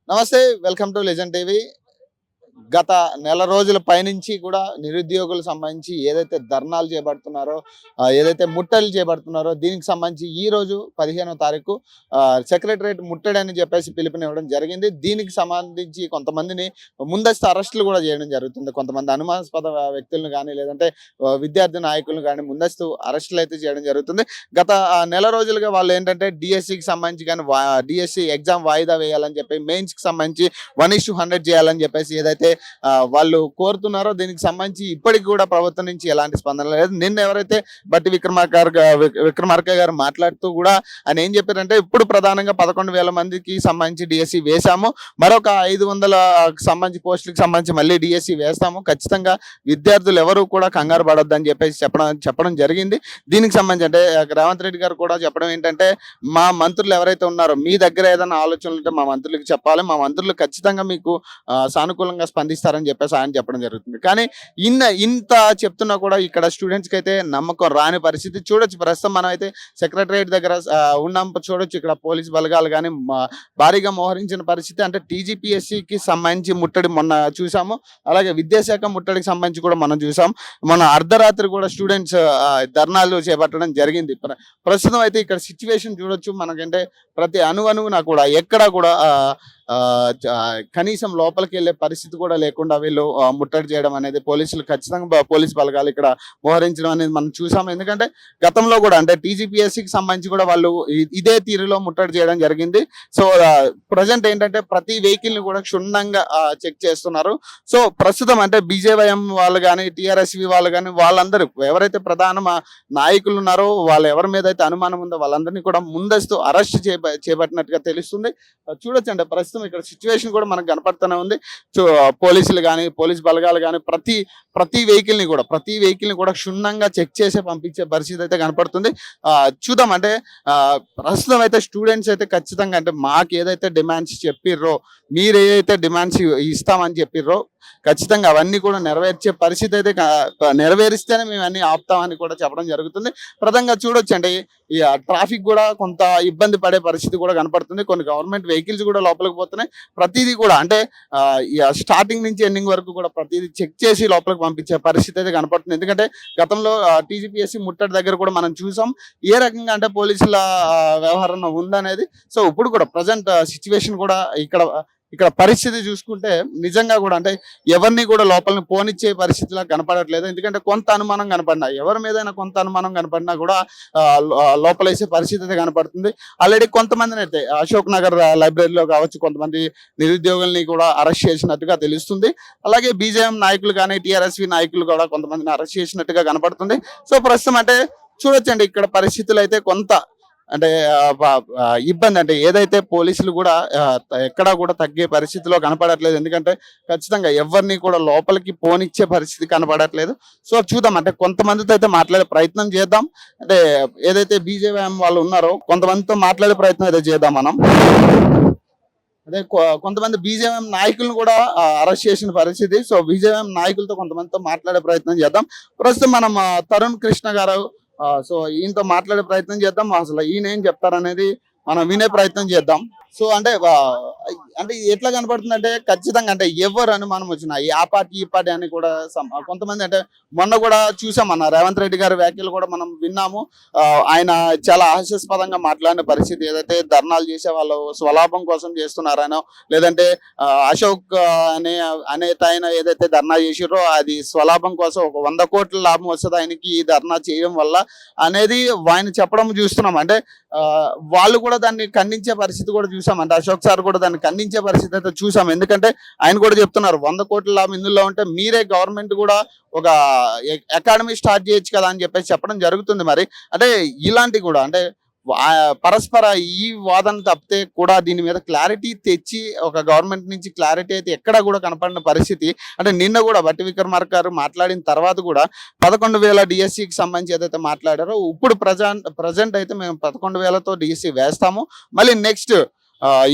నమస్తే. Welcome to legend TV. గత నెల రోజుల పైనుంచి కూడా నిరుద్యోగులకు సంబంధించి ఏదైతే ధర్నాలు చేపడుతున్నారో, ఏదైతే ముట్టడిలు చేపడుతున్నారో దీనికి సంబంధించి ఈ రోజు 15వ తారీఖు సెక్రటరేట్ ముట్టడని చెప్పేసి పిలుపునివ్వడం జరిగింది. దీనికి సంబంధించి కొంతమందిని ముందస్తు అరెస్టులు కూడా చేయడం జరుగుతుంది. కొంతమంది అనుమానాస్పద వ్యక్తులను కానీ లేదంటే విద్యార్థి నాయకులను కానీ ముందస్తు అరెస్టులు అయితే చేయడం జరుగుతుంది. గత నెల రోజులుగా వాళ్ళు ఏంటంటే డిఎస్సికి సంబంధించి కానీ డిఎస్సి ఎగ్జామ్ వాయిదా వేయాలని చెప్పి, మెయిన్స్కి సంబంధించి 1:100 చేయాలని చెప్పేసి ఏదైతే వాళ్ళు కోరుతున్నారో దీనికి సంబంధించి ఇప్పటికి కూడా ప్రభుత్వం నుంచి ఎలాంటి స్పందన లేదు. నిన్న ఎవరైతే బట్టి విక్రమార్క గారు మాట్లాడుతూ కూడా ఆయన ఏం చెప్పారంటే, ఇప్పుడు ప్రధానంగా 11,000 మందికి సంబంధించి డిఎస్సి వేశాము, మరొక 500 సంబంధించి పోస్టులకు సంబంధించి మళ్ళీ డిఎస్సి వేస్తాము, ఖచ్చితంగా విద్యార్థులు ఎవరు కూడా కంగారు పడొద్దని చెప్పేసి చెప్పడం జరిగింది. దీనికి సంబంధించి అంటే రేవంత్ రెడ్డి గారు కూడా చెప్పడం ఏంటంటే, మా మంత్రులు ఎవరైతే ఉన్నారో మీ దగ్గర ఏదైనా ఆలోచనలు ఉంటే మా మంత్రులకు చెప్పాలి, మా మంత్రులు ఖచ్చితంగా మీకు సానుకూలంగా స్పందిస్తారని చెప్పేసి ఆయన చెప్పడం జరుగుతుంది. కానీ ఇంత చెప్తున్నా కూడా ఇక్కడ స్టూడెంట్స్కి అయితే నమ్మకం రాని పరిస్థితి చూడొచ్చు. ప్రస్తుతం మనం అయితే సెక్రటరియట్ దగ్గర ఉన్నాం, చూడొచ్చు. ఇక్కడ పోలీస్ బలగాలు కానీ భారీగా మోహరించిన పరిస్థితి. అంటే టీజీపీఎస్సీకి సంబంధించి ముట్టడి మొన్న చూసాము, అలాగే విద్యాశాఖ ముట్టడికి సంబంధించి కూడా మనం చూసాం. మన అర్ధరాత్రి కూడా స్టూడెంట్స్ ధర్నాలు చేపట్టడం జరిగింది. ప్రస్తుతం అయితే ఇక్కడ సిచ్యువేషన్ చూడొచ్చు. మనకంటే ప్రతి అణువున కూడా ఎక్కడా కూడా కనీసం లోపలికి వెళ్ళే పరిస్థితి కూడా లేకుండా వీళ్ళు ముట్టడి చేయడం అనేది, పోలీసులు ఖచ్చితంగా పోలీస్ బలగాలు ఇక్కడ మోహరించడం అనేది మనం చూసాము. ఎందుకంటే గతంలో కూడా అంటే టీజీపీఎస్సీకి సంబంధించి కూడా వాళ్ళు ఇదే తీరులో ముట్టడి చేయడం జరిగింది. సో ప్రజెంట్ ఏంటంటే ప్రతి వెహికల్ ని కూడా క్షుణ్ణంగా చెక్ చేస్తున్నారు. సో ప్రస్తుతం అంటే బీజేవైఎం వాళ్ళు కానీ టీఆర్ఎస్వి వాళ్ళు కానీ వాళ్ళందరూ ఎవరైతే ప్రధాన నాయకులు ఉన్నారో వాళ్ళు ఎవరి మీద అయితే అనుమానం ఉందో వాళ్ళందరినీ కూడా ముందస్తు అరెస్ట్ చేపట్టినట్టుగా తెలుస్తుంది. చూడొచ్చు అంటే ప్రస్తుతం ఇక్కడ సిచ్యువేషన్ కూడా మనకు కనపడుతూనే ఉంది. సో పోలీసులు కానీ పోలీస్ బలగాలు కానీ ప్రతి వెహికల్ ని కూడా క్షుణ్ణంగా చెక్ చేసి పంపించే పరిస్థితి అయితే కనపడుతుంది. చూద్దాం అంటే ప్రస్తుతం అయితే స్టూడెంట్స్ అయితే ఖచ్చితంగా అంటే మాకు ఏదైతే డిమాండ్స్ చెప్పిర్రో, మీరు ఏదైతే డిమాండ్స్ ఇస్తామని చెప్పిర్రో ఖచ్చితంగా అవన్నీ కూడా నెరవేర్చే పరిస్థితి అయితే నెరవేరిస్తేనే మేము అన్ని ఆపుతామని కూడా చెప్పడం జరుగుతుంది. ప్రధానంగా చూడొచ్చు అంటే ఈ ట్రాఫిక్ కూడా కొంత ఇబ్బంది పడే పరిస్థితి కూడా కనపడుతుంది. కొన్ని గవర్నమెంట్ వెహికల్స్ కూడా లోపలికి పోతున్నాయి. ప్రతిదీ కూడా అంటే స్టార్టింగ్ నుంచి ఎండింగ్ వరకు కూడా ప్రతిదీ చెక్ చేసి లోపలికి పంపించే పరిస్థితి అయితే కనపడుతుంది. ఎందుకంటే గతంలో టీజీపీఎస్సీ ముట్టడి దగ్గర కూడా మనం చూసాం ఏ రకంగా అంటే పోలీసుల వ్యవహారం ఉందనేది. సో ఇప్పుడు కూడా ప్రజెంట్ సిచ్యువేషన్ కూడా ఇక్కడ పరిస్థితి చూసుకుంటే నిజంగా కూడా అంటే ఎవరిని కూడా లోపలిని పోనిచ్చే పరిస్థితిలా కనపడట్లేదు. ఎందుకంటే కొంత అనుమానం కనపడినా, ఎవరి మీదైనా కొంత అనుమానం కనపడినా కూడా లోపలేసే పరిస్థితి అయితే కనపడుతుంది. ఆల్రెడీ కొంతమందిని అయితే అశోక్ నగర్ లైబ్రరీలో కావచ్చు కొంతమంది నిరుద్యోగుల్ని కూడా అరెస్ట్ చేసినట్టుగా తెలుస్తుంది. అలాగే బీజేఎం నాయకులు కానీ టీఆర్ఎస్వి నాయకులు కూడా కొంతమందిని అరెస్ట్ చేసినట్టుగా కనపడుతుంది. సో ప్రస్తుతం అంటే చూడొచ్చండి ఇక్కడ పరిస్థితులు అయితే కొంత అంటే ఇబ్బంది అంటే ఏదైతే పోలీసులు కూడా ఎక్కడా కూడా తగ్గే పరిస్థితిలో కనపడట్లేదు. ఎందుకంటే ఖచ్చితంగా ఎవరిని కూడా లోపలికి పోనిచ్చే పరిస్థితి కనపడట్లేదు. సో చూద్దాం అంటే కొంతమందితో అయితే మాట్లాడే ప్రయత్నం చేద్దాం. అంటే ఏదైతే బీజేపీఎం వాళ్ళు ఉన్నారో కొంతమందితో మాట్లాడే ప్రయత్నం అయితే చేద్దాం మనం. అదే కొంతమంది బీజేపీఎం నాయకులను కూడా అరెస్ట్ చేసిన పరిస్థితి. సో బీజేపీఎం నాయకులతో కొంతమందితో మాట్లాడే ప్రయత్నం చేద్దాం. ప్రస్తుతం మనం తరుణ్ కృష్ణ గారు, సో ఈయనతో మాట్లాడే ప్రయత్నం చేద్దాం. అసలు ఈయన ఏం చెప్తారనేది మనం వినే ప్రయత్నం చేద్దాం. సో అంటే ఎట్లా కనపడుతుంది అంటే ఖచ్చితంగా అంటే ఎవరు అనుమానం వచ్చినా ఆ పార్టీ ఈ పార్టీ అని కూడా కొంతమంది అంటే మొన్న కూడా చూసామన్న రేవంత్ రెడ్డి గారి వ్యాఖ్యలు కూడా మనం విన్నాము. ఆయన చాలా హాస్యాస్పదంగా మాట్లాడిన పరిస్థితి. ఏదైతే ధర్నాలు చేసే వాళ్ళు స్వలాభం కోసం చేస్తున్నారనో లేదంటే అశోక్ అనే ఆయన ఏదైతే ధర్నా చేసిరో అది స్వలాభం కోసం ఒక 100 కోట్ల లాభం వస్తుంది ఆయనకి ఈ ధర్నా చేయడం వల్ల అనేది ఆయన చెప్పడం చూస్తున్నాం. అంటే వాళ్ళు కూడా దాన్ని ఖండించే పరిస్థితి కూడా చూసాం. అంటే అశోక్ సార్ కూడా దాన్ని ఖండించే పరిస్థితి అయితే చూసాం. ఎందుకంటే ఆయన కూడా చెప్తున్నారు 100 కోట్ల లాభం ఇందులో ఉంటే మీరే గవర్నమెంట్ కూడా ఒక అకాడమీ స్టార్ట్ చేయొచ్చు కదా అని చెప్పేసి చెప్పడం జరుగుతుంది. మరి అంటే ఇలాంటి కూడా అంటే పరస్పర ఈ వాదన తప్పితే కూడా దీని మీద క్లారిటీ తెచ్చి ఒక గవర్నమెంట్ నుంచి క్లారిటీ అయితే ఎక్కడా కూడా కనపడిన పరిస్థితి. అంటే నిన్న కూడా బట్టి విక్రమార్క గారు మాట్లాడిన తర్వాత కూడా 11,000 డిఎస్సికి సంబంధించి ఏదైతే మాట్లాడారో ఇప్పుడు ప్రజెంట్ అయితే మేము 11,000తో డిఎస్సి వేస్తాము, మళ్ళీ నెక్స్ట్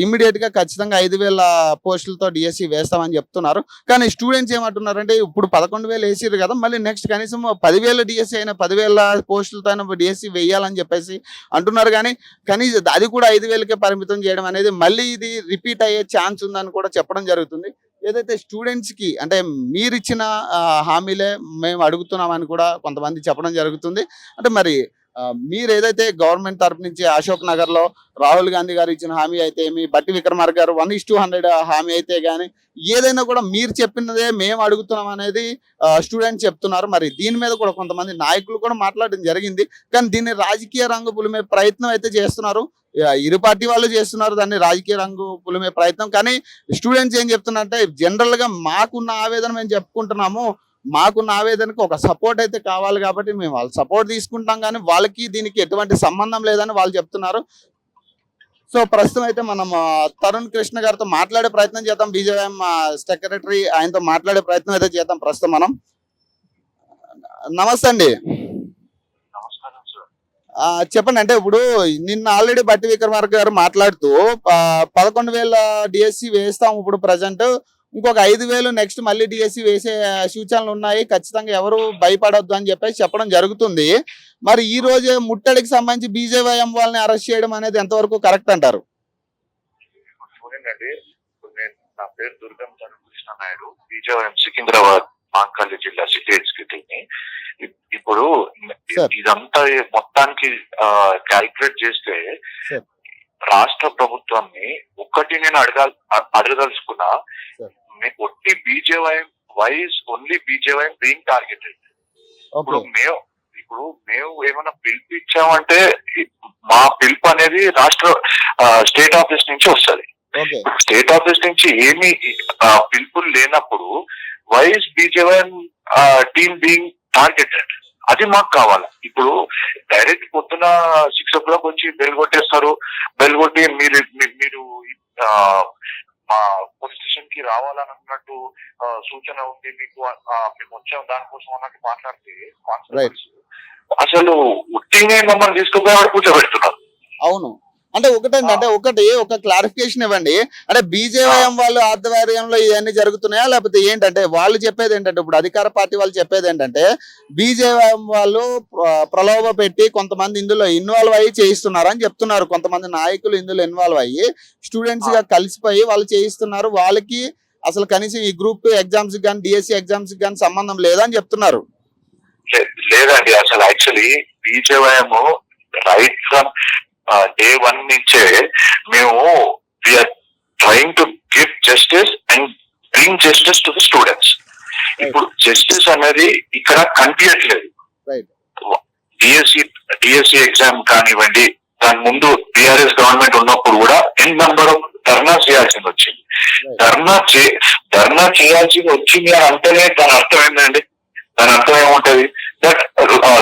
ఇమ్మీడియట్ గా ఖచ్చితంగా 5,000 పోస్టులతో డిఎస్సి వేస్తామని చెప్తున్నారు. కానీ స్టూడెంట్స్ ఏమంటున్నారంటే ఇప్పుడు 11,000 వేసిరు కదా, మళ్ళీ నెక్స్ట్ కనీసం 10,000 డిఎస్సి అయినా 10,000 పోస్టులతో అయినా డిఎస్సి వేయాలని చెప్పేసి అంటున్నారు. కానీ కనీసం అది కూడా 5,000కే పరిమితం చేయడం అనేది మళ్ళీ ఇది రిపీట్ అయ్యే ఛాన్స్ ఉందని కూడా చెప్పడం జరుగుతుంది. ఏదైతే స్టూడెంట్స్ కి అంటే మీరిచ్చిన హామీలే మేము అడుగుతున్నామని కూడా కొంతమంది చెప్పడం జరుగుతుంది. అంటే మరి మీరు ఏదైతే గవర్నమెంట్ తరపు నుంచి అశోక్ నగర్ లో రాహుల్ గాంధీ గారు ఇచ్చిన హామీ అయితే ఏమి, బట్టి విక్రమార్క గారు 1:100 హామీ అయితే గానీ ఏదైనా కూడా మీరు చెప్పినదే మేము అడుగుతున్నాం అనేది స్టూడెంట్స్ చెప్తున్నారు. మరి దీని మీద కూడా కొంతమంది నాయకులు కూడా మాట్లాడడం జరిగింది. కానీ దీన్ని రాజకీయ రంగు పులిమే ప్రయత్నం అయితే చేస్తున్నారు. ఇరు పార్టీ వాళ్ళు చేస్తున్నారు దాన్ని రాజకీయ రంగు పులిమే ప్రయత్నం. కానీ స్టూడెంట్స్ ఏం చెప్తున్నారంటే జనరల్ గా మాకున్న ఆవేదన మేము చెప్పుకుంటున్నాము, మాకున్న ఆవేదనకు ఒక సపోర్ట్ అయితే కావాలి కాబట్టి మేము వాళ్ళ సపోర్ట్ తీసుకుంటాం, కానీ వాళ్ళకి దీనికి ఎటువంటి సంబంధం లేదని వాళ్ళు చెప్తున్నారు. సో ప్రస్తుతం అయితే మనం తరుణ్ కృష్ణ గారితో మాట్లాడే ప్రయత్నం చేద్దాం. బీజేఎం సెక్రటరీ ఆయనతో మాట్లాడే ప్రయత్నం అయితే చేద్దాం ప్రస్తుతం మనం. నమస్తే అండి. చెప్పండి. అంటే ఇప్పుడు నిన్న ఆల్రెడీ బట్టి విక్రమార్క గారు మాట్లాడుతూ 11,000 డిఎస్సి వేస్తాం ఇప్పుడు ప్రజెంట్, ఇంకొక 5,000 నెక్స్ట్ మళ్ళీ డిఎస్సి వేసే సూచనలు ఉన్నాయి, ఖచ్చితంగా ఎవరు భయపడొద్దు అని చెప్పేసి చెప్పడం జరుగుతుంది. మరి ఈ రోజు ముట్టడికి సంబంధించి బీజేవైఎం వాళ్ళని అరెస్ట్ చేయడం అనేది ఎంతవరకు కరెక్ట్ అంటారు? చూడండి, నా పేరు దుర్గం తరుణ్ కృష్ణ నాయుడు, బీజేవైఎం సికింద్రాబాద్ మాంకాలి జిల్లా సిటీ ఎగ్జిక్యూటివ్ ని. ఇప్పుడు ఇదంతా మొత్తానికి క్యాల్కులేట్ చేస్తే రాష్ట్ర ప్రభుత్వాన్ని ఒక్కటి నేను అడగదలుచుకున్నా, ఒట్టి BJYM wise only BJYM being targeted. ఇప్పుడు మేము ఏమైనా పిలుపు ఇచ్చామంటే మా పిలుపు అనేది స్టేట్ ఆఫీస్ నుంచి వస్తుంది. స్టేట్ ఆఫీస్ నుంచి ఏమి పిలుపులు లేనప్పుడు wise BJYM team being targeted, అది మాకు కావాలి. ఇప్పుడు డైరెక్ట్ పొద్దున 6 o'clock వచ్చి బెల్ కొట్టేస్తారు, బెల్ కొట్టి మీరు మా పోలీస్ స్టేషన్ కి రావాలని అన్నట్టు సూచన ఉంది మీకు, మేము వచ్చాం దానికోసం అన్నట్టు మాట్లాడితే అసలు ఉట్టినే మమ్మల్ని తీసుకుపోయి కూర్చోబెడుతున్నారు. అవును. అంటే ఒకటండి, అంటే ఒక క్లారిఫికేషన్ ఇవ్వండి. అంటే బీజేవైఎం వాళ్ళు ఆధ్వర్యంలో ఇవన్నీ జరుగుతున్నాయా లేకపోతే ఏంటంటే వాళ్ళు చెప్పేది ఏంటంటే, ఇప్పుడు అధికార పార్టీ వాళ్ళు చెప్పేది ఏంటంటే బీజేవైఎం వాళ్ళు ప్రలోభ పెట్టి కొంతమంది ఇందులో ఇన్వాల్వ్ అయ్యి చేయిస్తున్నారు అని చెప్తున్నారు. కొంతమంది నాయకులు ఇందులో ఇన్వాల్వ్ అయ్యి స్టూడెంట్స్ గా కలిసిపోయి వాళ్ళు చేయిస్తున్నారు, వాళ్ళకి అసలు కనీసం ఈ గ్రూప్ 2 ఎగ్జామ్స్ కానీ డిఎస్సి ఎగ్జామ్స్ కానీ సంబంధం లేదని చెప్తున్నారు. లేదండి, అసలు actually BJYM right from day 1 నుంచే మేము we are trying to give justice and bring justice to the students. ఇప్పుడు జస్టిస్ అనేది ఇక్కడ కనిపించట్లేదు. డిఎస్సి ఎగ్జామ్ కానివ్వండి, దాని ముందు టిఆర్ఎస్ గవర్నమెంట్ ఉన్నప్పుడు కూడా ఎన్ నంబర్ ఆఫ్ ధర్నా చేయాల్సింది వచ్చింది. ధర్నా చేయాల్సింది వచ్చింది అని అంటేనే దాని అర్థం ఏంటండి? దాని అర్థం ఏముంటది? That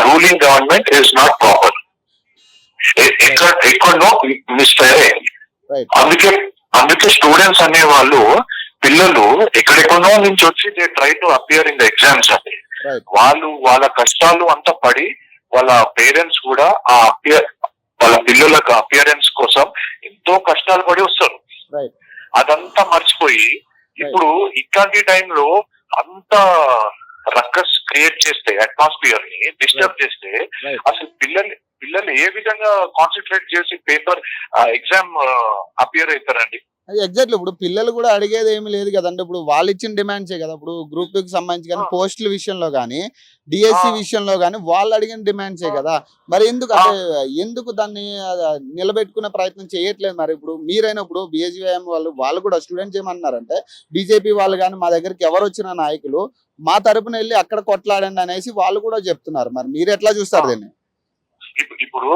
ruling government is not proper, ఎక్కడో మిస్ఫైర్ అయింది. అందుకే స్టూడెంట్స్ అనే వాళ్ళు పిల్లలు ఎక్కడెక్కడో నుంచి వచ్చి they try to appear in the exams అండి. వాళ్ళు వాళ్ళ కష్టాలు అంతా పడి వాళ్ళ పేరెంట్స్ కూడా వాళ్ళ పిల్లలకు అపియరెన్స్ కోసం ఎంతో కష్టాలు పడి వస్తారు. అదంతా మర్చిపోయి ఇప్పుడు ఇట్లాంటి టైంలో అంత రక్కస్ క్రియేట్ చేస్తే, అట్మాస్ఫియర్ ని డిస్టర్బ్ చేస్తే అసలు పిల్లలు ఏ విధంగా కాన్సన్ట్రేట్ చేసి పేపర్ ఎగ్జామ్ అపియర్ అవుతారండి? ఎగ్జాక్ట్లీ. ఇప్పుడు పిల్లలు కూడా అడిగేది ఏమి లేదు కదండి. ఇప్పుడు వాళ్ళు ఇచ్చిన డిమాండ్సే కదా. ఇప్పుడు గ్రూప్ 2 కి సంబంధించి కానీ పోస్టుల విషయంలో కానీ డిఎస్సి విషయంలో కానీ వాళ్ళు అడిగిన డిమాండ్సే కదా. మరి ఎందుకు దాన్ని నిలబెట్టుకునే ప్రయత్నం చేయట్లేదు? మరి ఇప్పుడు మీరైనా ఇప్పుడు బీజేవైఎం వాళ్ళు కూడా స్టూడెంట్స్ ఏమన్నారంటే బీజేపీ వాళ్ళు కానీ మా దగ్గరికి ఎవరు వచ్చిన నాయకులు మా తరపున వెళ్ళి అక్కడ కొట్లాడండి అనేసి వాళ్ళు కూడా చెప్తున్నారు. మరి మీరు ఎట్లా చూస్తారు దీన్ని? ఇప్పుడు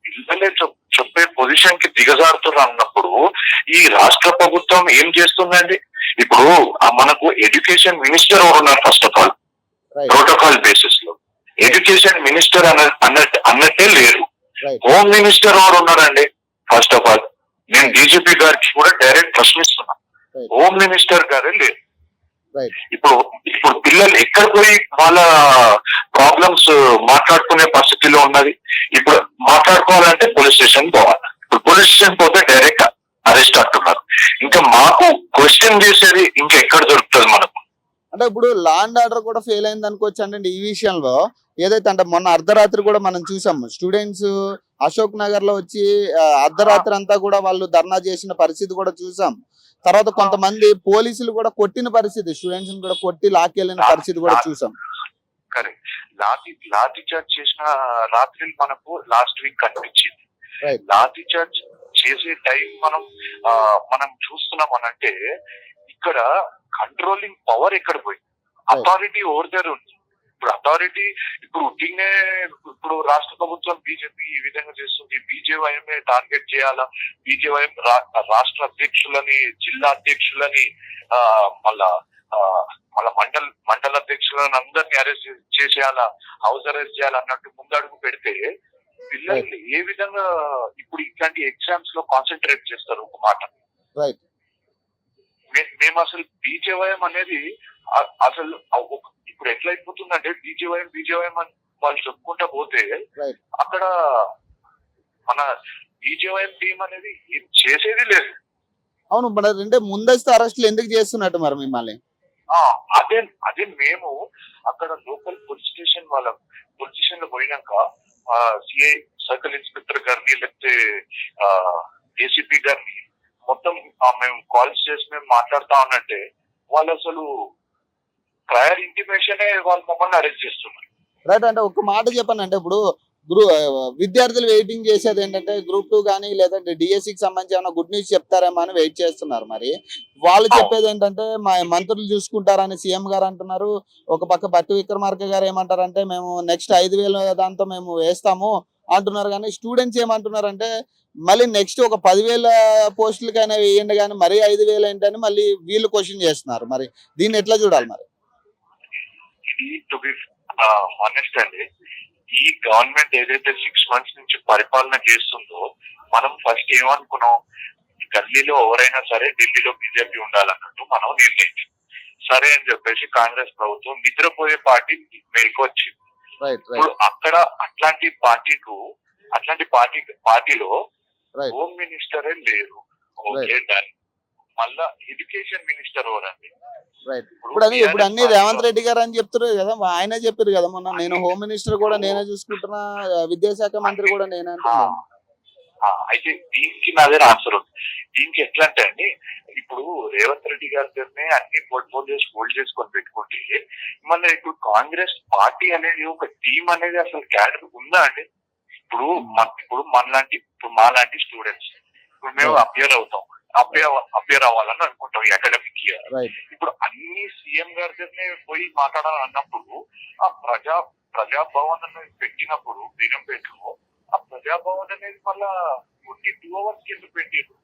పిల్లలే చెప్పే పొజిషన్ కి దిగజారుతున్నారు అన్నప్పుడు ఈ రాష్ట్ర ప్రభుత్వం ఏం చేస్తుందండి? ఇప్పుడు మనకు ఎడ్యుకేషన్ మినిస్టర్ ఎవరు ఉన్నారు? First of all protocol basis లో ఎడ్యుకేషన్ మినిస్టర్ అన్నట్టే లేరు. హోమ్ మినిస్టర్ ఎవరు ఉన్నారండి? ఫస్ట్ ఆఫ్ ఆల్ నేను డీజీపీ గారికి కూడా డైరెక్ట్ ప్రశ్నిస్తున్నా, హోమ్ మినిస్టర్ గారే లేరు. ఇప్పుడు పిల్లలు ఎక్కడ పోయి వాళ్ళ ప్రాబ్లమ్స్ మాట్లాడుకునే పరిస్థితిలో ఉన్నది. ఇప్పుడు మాట్లాడుకోవాలంటే పోలీస్ స్టేషన్ పోవాలి. ఇప్పుడు పోలీస్ స్టేషన్ పోతే డైరెక్ట్ అరెస్ట్ అంటున్నారు. ఇంకా మాకు క్వశ్చన్ చేసేది ఇంకా ఎక్కడ దొరుకుతుంది మనకు? అంటే ఇప్పుడు లా అండ్ ఆర్డర్ కూడా ఫెయిల్ అయింది అనుకోవచ్చు అంటే ఈ విషయంలో ఏదైతే అంటే మొన్న అర్ధరాత్రి కూడా మనం చూసాము స్టూడెంట్స్ అశోక్ నగర్ లో వచ్చి అర్ధరాత్రి అంతా కూడా వాళ్ళు ధర్నా చేసిన పరిస్థితి కూడా చూసాం. తర్వాత కొంతమంది పోలీసులు కూడా కొట్టిన పరిస్థితి, స్టూడెంట్స్ కూడా కొట్టి లాక్కెళ్ళిన పరిస్థితి కూడా చూసాం. కరెక్ట్. లాఠీ చార్జ్ చేసిన రాత్రి మనకు లాస్ట్ వీక్ కనిపించింది. రైట్ లాఠీ చార్జ్ చేసే టైం మనం చూస్తున్నాం అనంటే ఇక్కడ కంట్రోలింగ్ పవర్ ఎక్కడ పోయింది? అథారిటీ ఓవర్ దేర్ ఉంది. ఇప్పుడు అథారిటీ ఇప్పుడు ఉట్టినే ఇప్పుడు రాష్ట్ర ప్రభుత్వం బీజేపీ ఈ విధంగా చేస్తుంది, బీజేవైఎం టార్గెట్ చేయాలా, బీజేవైఎం రాష్ట్ర అధ్యక్షులని, జిల్లా అధ్యక్షులని, మళ్ళా మళ్ళా మండల అధ్యక్షులను అందరినీ అరెస్ట్ చేసేయాలా, హౌస్ అరెస్ట్ చేయాలా అన్నట్టు ముందడుగు పెడితే పిల్లల్ని ఏ విధంగా ఇప్పుడు ఇట్లాంటి ఎగ్జామ్స్ లో కాన్సన్ట్రేట్ చేస్తారు? ఒక మాట, రైట్ మేము అసలు బీజేవైఎం అనేది అసలు ఇప్పుడు ఎట్లా అయిపోతుందంటే బీజేవైఎం అని వాళ్ళు చెప్పుకుంటా పోతే అక్కడ మన బీజేవైఎం టీం అనేది ఏం చేసేది లేదు. అవును, మరి అంటే ముందస్తు అరెస్టులు ఎందుకు చేస్తున్నట్టు మరి మిమ్మల్ని? అదే మేము అక్కడ లోకల్ పోలీస్ స్టేషన్ లో పోయినాక సిఐ సర్కిల్ ఇన్స్పెక్టర్ గారిని లేకపోతే ఏసీపీ గారిని మొత్తం మేము కాల్స్ చేసి మేము మాట్లాడుతా ఉన్నట్టే వాళ్ళు అసలు ప్రయర్ ఇంటిమేషన్ వాళ్ళు మమ్మల్ని అరెస్ట్ చేస్తున్నారు. రైట్, అంటే ఒక మాట చెప్పండి, అంటే ఇప్పుడు విద్యార్థులు వెయిటింగ్ చేసేది ఏంటంటే గ్రూప్ 2 కానీ లేదంటే డిఎస్సికి సంబంధించి ఏమైనా గుడ్ న్యూస్ చెప్తారేమో అని వెయిట్ చేస్తున్నారు. మరి వాళ్ళు చెప్పేది ఏంటంటే మా మంత్రులు చూసుకుంటారని సీఎం గారు అంటున్నారు. ఒక పక్క బట్టి విక్రమార్క గారు ఏమంటారంటే మేము నెక్స్ట్ 5,000 దాంతో మేము వేస్తాము అంటున్నారు. కానీ స్టూడెంట్స్ ఏమంటున్నారంటే మళ్ళీ నెక్స్ట్ ఒక 10,000 పోస్టులకైనా వేయండి కానీ మరీ 5,000 ఏంటని మళ్ళీ వీళ్ళు క్వశ్చన్ చేస్తున్నారు. మరి దీన్ని ఎట్లా చూడాలి? మరి హానెస్ట్ అండి, ఈ గవర్నమెంట్ ఏదైతే 6 months నుంచి పరిపాలన చేస్తుందో మనం ఫస్ట్ ఏమనుకున్నాం, గల్లీలో ఎవరైనా సరే ఢిల్లీలో బీజేపీ ఉండాలన్నట్టు మనం నిర్ణయించాం. సరే అని చెప్పేసి కాంగ్రెస్ ప్రభుత్వం నిద్రపోయే పార్టీ మేల్కొచ్చింది. ఇప్పుడు అక్కడ అట్లాంటి పార్టీలో హోమ్ మినిస్టరే లేరు. Okay done. మళ్ళా ఎడ్యుకేషన్ మినిస్టర్ ఎవరండి? ఇప్పుడు అన్ని రేవంత్ రెడ్డి గారు అని చెప్తున్నారు కదా, ఆయనే చెప్పారు కదా మొన్న, నేను హోమ్ మినిస్టర్ కూడా నేనే చూసుకుంటున్నా, విద్యాశాఖ మంత్రి కూడా నేనే అంటున్నాను. అయితే దీనికి నాదే ఆన్సర్ ఉంది. దీనికి ఎట్లా అంటే అండి, ఇప్పుడు రేవంత్ రెడ్డి గారితోనే అన్ని పోర్ట్ఫోలియోస్ హోల్డ్ చేసుకొని పెట్టుకుంటే మళ్ళీ ఇప్పుడు కాంగ్రెస్ పార్టీ అనేది ఒక టీం అనేది అసలు క్యాడర్ ఉందా అండి? ఇప్పుడు మాలాంటి స్టూడెంట్స్ ఇప్పుడు మేము అపియర్ అవ్వాలని అనుకుంటాం ఈ అకాడమిక్ ఇయర్. ఇప్పుడు అన్ని సీఎం గారితోనే పోయి మాట్లాడాలని అన్నప్పుడు ఆ ప్రజాభవన్ అనేది పెట్టినప్పుడు బీరంపేటలో ఆ ప్రజాభవన్ అనేది మళ్ళా 2 hours కింద పెట్టారు.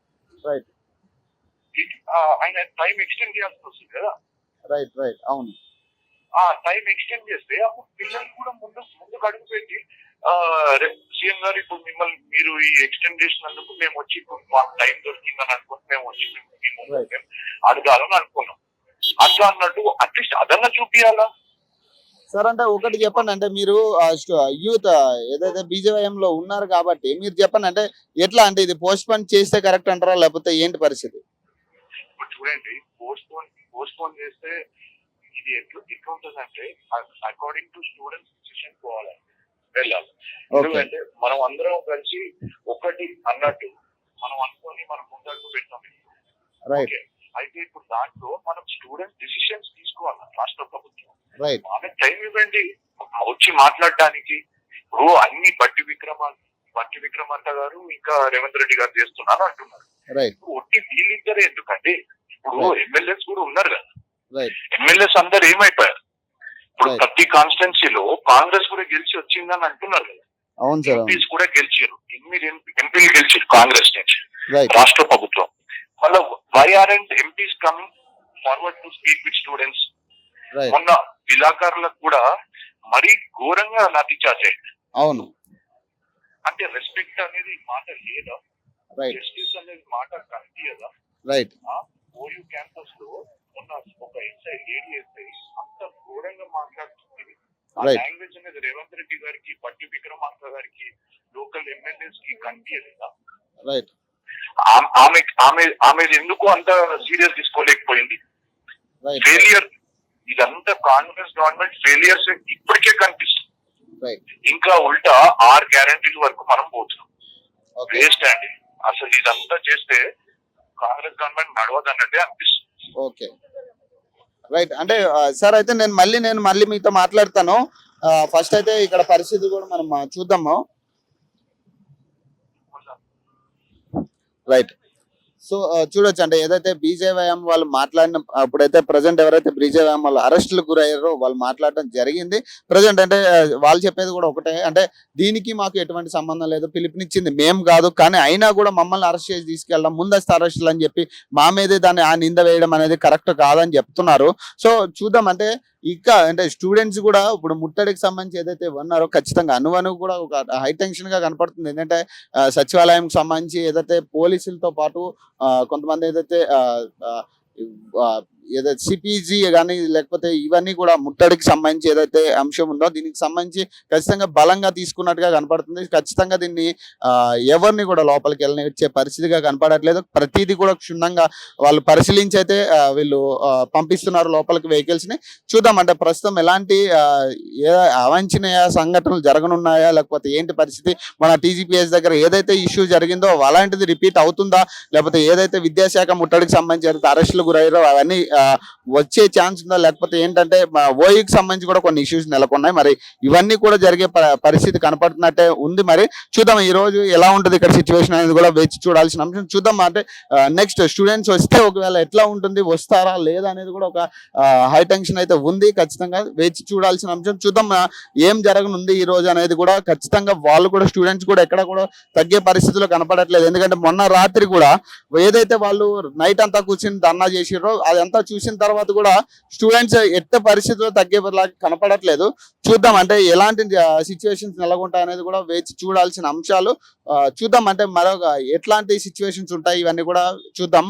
ఆయన టైం ఎక్స్టెండ్ చేయాల్సి వస్తుంది కదా. అవును, ఆ టైం ఎక్స్టెండ్ చేస్తే అప్పుడు పిల్లలు కూడా ముందుకు అడుగు పెట్టి సీఎం గారు ఇప్పుడు మీరు ఈ ఎక్స్టెండ్ చేసినందుకు మేము వచ్చి ఇప్పుడు మాకు టైం దొరికిందని అనుకుని మేము వచ్చి మేము అడగాలని అనుకున్నాం. అట్లా అన్నట్టు అట్లీస్ట్ అదన్నా చూపియాలా సార్? అంటే ఒకటి చెప్పండి, అంటే మీరు యూత్ ఏదైతే బీజేవైఎం లో ఉన్నారు కాబట్టి మీరు చెప్పండి, అంటే ఎట్లా, అంటే ఇది పోస్ట్ పోన్ చేస్తే కరెక్ట్ అంటారా లేకపోతే ఏంటి పరిస్థితి? ఇప్పుడు చూడండి, పోస్ట్ పోన్ చేస్తే ఇది ఎట్లా ఉంటుందంటే అకార్డింగ్ టు స్టూడెంట్స్ డిసిషన్ పోవాలి, వెళ్ళాలి. ఎందుకంటే మనం అందరం కలిసి ఒకటి అన్నట్టు మనం అనుకొని మనం ముందడుగు పెట్టాం. అయితే ఇప్పుడు దాంట్లో మనం స్టూడెంట్స్ డిసిషన్స్ తీసుకోవాలి. రాష్ట్ర ప్రభుత్వం వాళ్ళకి టైం ఇవ్వండి వచ్చి మాట్లాడడానికి. ఇప్పుడు అన్ని బట్టి విక్రమార్క గారు ఇంకా రేవంత్ రెడ్డి గారు చేస్తున్నారు అంటున్నారు. ఇప్పుడు ఒట్టి వీళ్ళిద్దరే ఎందుకండి? ఇప్పుడు ఎమ్మెల్యేస్ కూడా ఉన్నారు కదా. ఎమ్మెల్యేస్ అందరు ఏమైపోయారు? ఇప్పుడు ప్రతి కాన్స్టిట్యున్సీలో కాంగ్రెస్ కూడా గెలిచి వచ్చిందని అంటున్నారు కదా. ఎంపీస్ కూడా గెలిచారు, 8 ఎంపీలు గెలిచారు కాంగ్రెస్ నుంచి రాష్ట్ర ప్రభుత్వం. మళ్ళీ why aren't MPs coming forward to speak with students? మొన్న విలాకారులకు కూడా మరీ ఘోరంగా లాఠీ చార్జ్ అయింది. అవును, అంటే రెస్పెక్ట్ అనేది మాట లేదా? జస్టిస్ అనేది మాట కనిపించదా? ఓయూ క్యాంపస్ లో మొన్న ఒక లేడీ అంత ఘోరంగా మాట్లాడుతుంది. ఆ లాంగ్వేజ్ అనేది రేవంత్ రెడ్డి గారికి, బట్టి విక్రమార్క గారికి, లోకల్ ఎమ్మెల్యేస్ కి కనిపించలేదా? ఆమె ఆమె ఆమె ఎందుకు అంత సీరియస్ తీసుకోలేకపోయింది? రైట్ ఫెయిలియర్, ఇదంతా కాంగ్రెస్ గవర్నమెంట్ ఫెయిలియర్స్ ఇప్పటికే కనిపిస్తుంది. రైట్ ఇంకా ఉల్టా 6 గ్యారంటీల వరకు మనం పోతున్నాం. ఓకే వేస్ట్ అండి. అసలు ఇదంతా చేస్తే కాంగ్రెస్ గవర్నమెంట్ నడవదన్నట్టే అనిపిస్తుంది. ఓకే రైట్ అంటే సార్ అయితే నేను మళ్ళీ మీతో మాట్లాడతాను. ఫస్ట్ అయితే ఇక్కడ పరిస్థితి కూడా మనం చూద్దాము. రైట్ సో చూడొచ్చు అంటే ఏదైతే బీజేవైఎం వాళ్ళు మాట్లాడిన అప్పుడైతే ప్రజెంట్ ఎవరైతే బీజేవైఎం వాళ్ళు అరెస్టులకు గురయ్యారో వాళ్ళు మాట్లాడడం జరిగింది. ప్రజెంట్ అంటే వాళ్ళు చెప్పేది కూడా ఒకటే, అంటే దీనికి మాకు ఎటువంటి సంబంధం లేదు, పిలుపునిచ్చింది మేము కాదు, కానీ అయినా కూడా మమ్మల్ని అరెస్ట్ చేసి తీసుకెళ్ళడం, ముందస్తు అరెస్టులు అని చెప్పి మా మీదే దాన్ని ఆ నింద వేయడం అనేది కరెక్ట్ కాదని చెప్తున్నారు. సో చూద్దాం అంటే ఇంకా అంటే స్టూడెంట్స్ కూడా ఇప్పుడు ముట్టడికి సంబంధించి ఏదైతే ఉన్నారో ఖచ్చితంగా అణువణువు కూడా ఒక హై టెన్షన్ గా కనపడుతుంది. ఏంటంటే సచివాలయం సంబంధించి ఏదైతే పోలీసులతో పాటు కొంతమంది ఏదైతే ఏదైతే సిపిజి కానీ లేకపోతే ఇవన్నీ కూడా ముట్టడికి సంబంధించి ఏదైతే అంశం ఉందో దీనికి సంబంధించి ఖచ్చితంగా బలంగా తీసుకున్నట్టుగా కనపడుతుంది. ఖచ్చితంగా దీన్ని ఎవరిని కూడా లోపలికి వెళ్ళనిచ్చే పరిస్థితిగా కనపడట్లేదు. ప్రతిదీ కూడా క్షుణ్ణంగా వాళ్ళు పరిశీలించి అయితే వీళ్ళు పంపిస్తున్నారు లోపలికి వెహికల్స్ ని. చూద్దాం అంటే ప్రస్తుతం ఎలాంటి అవాంఛనీయ సంఘటనలు జరగనున్నాయా లేకపోతే ఏంటి పరిస్థితి, మన టీజీపీఎస్ దగ్గర ఏదైతే ఇష్యూ జరిగిందో అలాంటిది రిపీట్ అవుతుందా, లేకపోతే ఏదైతే విద్యాశాఖ ముట్టడికి సంబంధించి ఏదైతే అరెస్టులు గురయ్యారో అవన్నీ వచ్చే ఛాన్స్ ఉందా, లేకపోతే ఏంటంటే ఓయికి సంబంధించి కూడా కొన్ని ఇష్యూస్ నెలకొన్నాయి. మరి ఇవన్నీ కూడా జరిగే పరిస్థితి కనపడుతున్నట్టే ఉంది. మరి చూద్దాం ఈ రోజు ఎలా ఉంటుంది ఇక్కడ సిచ్యువేషన్ అనేది కూడా వేచి చూడాల్సిన అంశం. చూద్దాం అంటే నెక్స్ట్ స్టూడెంట్స్ వస్తే ఒకవేళ ఎట్లా ఉంటుంది, వస్తారా లేదా అనేది కూడా ఒక హై టెన్షన్ అయితే ఉంది. ఖచ్చితంగా వేచి చూడాల్సిన అంశం. చూద్దాం ఏం జరగనుంది ఈ రోజు అనేది కూడా. ఖచ్చితంగా వాళ్ళు కూడా స్టూడెంట్స్ కూడా ఎక్కడ కూడా తగ్గే పరిస్థితుల్లో కనపడట్లేదు. ఎందుకంటే మొన్న రాత్రి కూడా ఏదైతే వాళ్ళు నైట్ అంతా కూర్చుని ధర్నా చేసిరో అదంతా చూసిన తర్వాత కూడా స్టూడెంట్స్ ఎట్ట పరిస్థితుల్లో తగ్గేలా కనపడట్లేదు. చూద్దాం అంటే ఎలాంటి సిచ్యువేషన్స్ నెలకొంటాయి అనేది కూడా వేచి చూడాల్సిన అంశాలు. చూద్దాం అంటే మరొక ఎట్లాంటి సిచ్యువేషన్స్ ఉంటాయి ఇవన్నీ కూడా చూద్దాం.